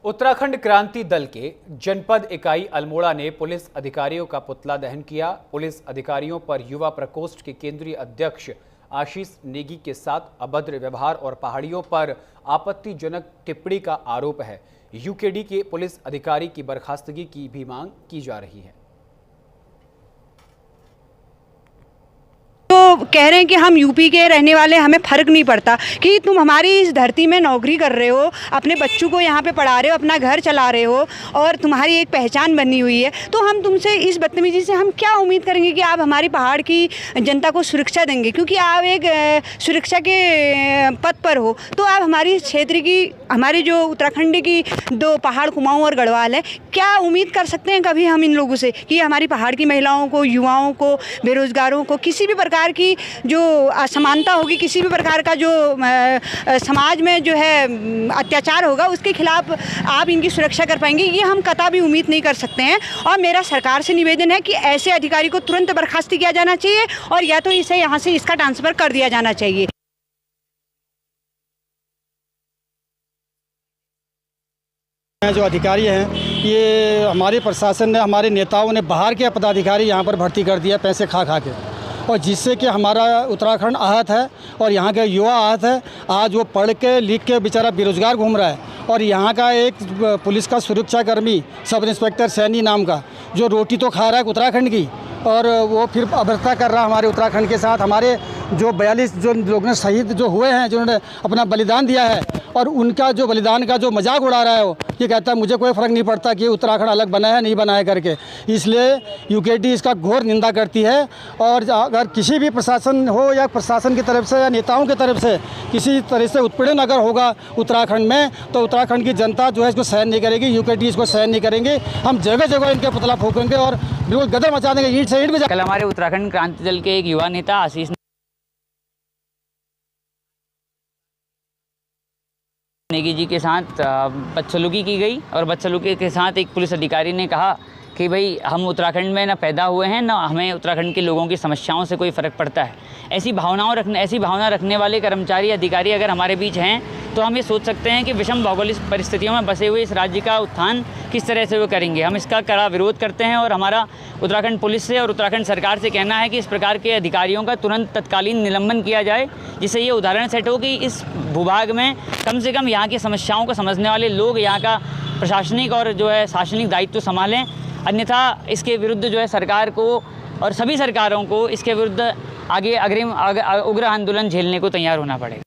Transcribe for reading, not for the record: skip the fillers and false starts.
उत्तराखंड क्रांति दल के जनपद इकाई अल्मोड़ा ने पुलिस अधिकारियों का पुतला दहन किया। पुलिस अधिकारियों पर युवा प्रकोष्ठ के केंद्रीय अध्यक्ष आशीष नेगी के साथ अभद्र व्यवहार और पहाड़ियों पर आपत्तिजनक टिप्पणी का आरोप है। यूकेडी के पुलिस अधिकारी की बर्खास्तगी की भी मांग की जा रही है। तो कह रहे हैं कि हम यूपी के रहने वाले, हमें फ़र्क नहीं पड़ता कि तुम हमारी इस धरती में नौकरी कर रहे हो, अपने बच्चों को यहाँ पे पढ़ा रहे हो, अपना घर चला रहे हो और तुम्हारी एक पहचान बनी हुई है। तो हम तुमसे इस बदतमीजी से हम क्या उम्मीद करेंगे कि आप हमारी पहाड़ की जनता को सुरक्षा देंगे, क्योंकि आप एक सुरक्षा के पद पर हो। तो आप हमारी क्षेत्र की, हमारी जो उत्तराखंड की दो पहाड़ कुमाऊँ और गढ़वाल है, क्या उम्मीद कर सकते हैं कभी हम इन लोगों से कि हमारी पहाड़ की महिलाओं को, युवाओं को, बेरोजगारों को किसी भी प्रकार की जो असमानता होगी, किसी भी प्रकार का जो समाज में जो है अत्याचार होगा, उसके खिलाफ आप इनकी सुरक्षा कर पाएंगे, ये हम कतई उम्मीद नहीं कर सकते हैं। और मेरा सरकार से निवेदन है कि ऐसे अधिकारी को तुरंत बर्खास्त किया जाना चाहिए और या तो इसे यहाँ से इसका ट्रांसफ़र कर दिया जाना चाहिए। जो अधिकारी हैं, ये हमारे प्रशासन ने, हमारे नेताओं ने बाहर के पदाधिकारी यहाँ पर भर्ती कर दिया पैसे खा के, और जिससे कि हमारा उत्तराखंड आहत है और यहाँ के युवा आहत है। आज वो पढ़ के लिख के बेचारा बेरोजगार घूम रहा है और यहाँ का एक पुलिस का सुरक्षाकर्मी सब इंस्पेक्टर सैनी नाम का, जो रोटी तो खा रहा है उत्तराखंड की, और वो फिर अभद्रता कर रहा हमारे उत्तराखंड के साथ। हमारे जो 42 जो लोग ने शहीद जो हुए हैं, जिन्होंने अपना बलिदान दिया है, और उनका जो बलिदान का जो मजाक उड़ा रहा है, वो ये कहता है मुझे कोई फ़र्क नहीं पड़ता कि उत्तराखंड अलग बना है नहीं बना है करके। इसलिए यूकेडी इसका घोर निंदा करती है। और अगर किसी भी प्रशासन हो या प्रशासन की तरफ से या नेताओं की तरफ से किसी तरह से उत्पीड़न अगर होगा उत्तराखंड में, तो उत्तराखंड की जनता जो है इसको सहन नहीं करेगी, यूकेडी इसको सहन नहीं करेंगे। हम जगह जगह इनके पुतला फूकेंगे और बिल्कुल गदर मचा देंगे, ईंट से ईंट भी। कल हमारे उत्तराखंड क्रांति दल के एक युवा नेता आशीष नेगी जी के साथ बदसलूकी की गई, और बदसलूकी के साथ एक पुलिस अधिकारी ने कहा कि भाई हम उत्तराखंड में ना पैदा हुए हैं, ना हमें उत्तराखंड के लोगों की समस्याओं से कोई फ़र्क पड़ता है। ऐसी भावना रखने वाले कर्मचारी अधिकारी अगर हमारे बीच हैं, तो हम ये सोच सकते हैं कि विषम भौगोलिक परिस्थितियों में बसे हुए इस राज्य का उत्थान किस तरह से वो करेंगे। हम इसका कड़ा विरोध करते हैं और हमारा उत्तराखंड पुलिस से और उत्तराखंड सरकार से कहना है कि इस प्रकार के अधिकारियों का तुरंत तत्कालीन निलंबन किया जाए, जिससे ये उदाहरण सेट हो कि इस भूभाग में कम से कम यहाँ की समस्याओं को समझने वाले लोग यहाँ का प्रशासनिक और जो है शासनिक दायित्व संभालें। अन्यथा इसके विरुद्ध जो है सरकार को और सभी सरकारों को इसके विरुद्ध आगे उग्र आंदोलन झेलने को तैयार होना पड़ेगा।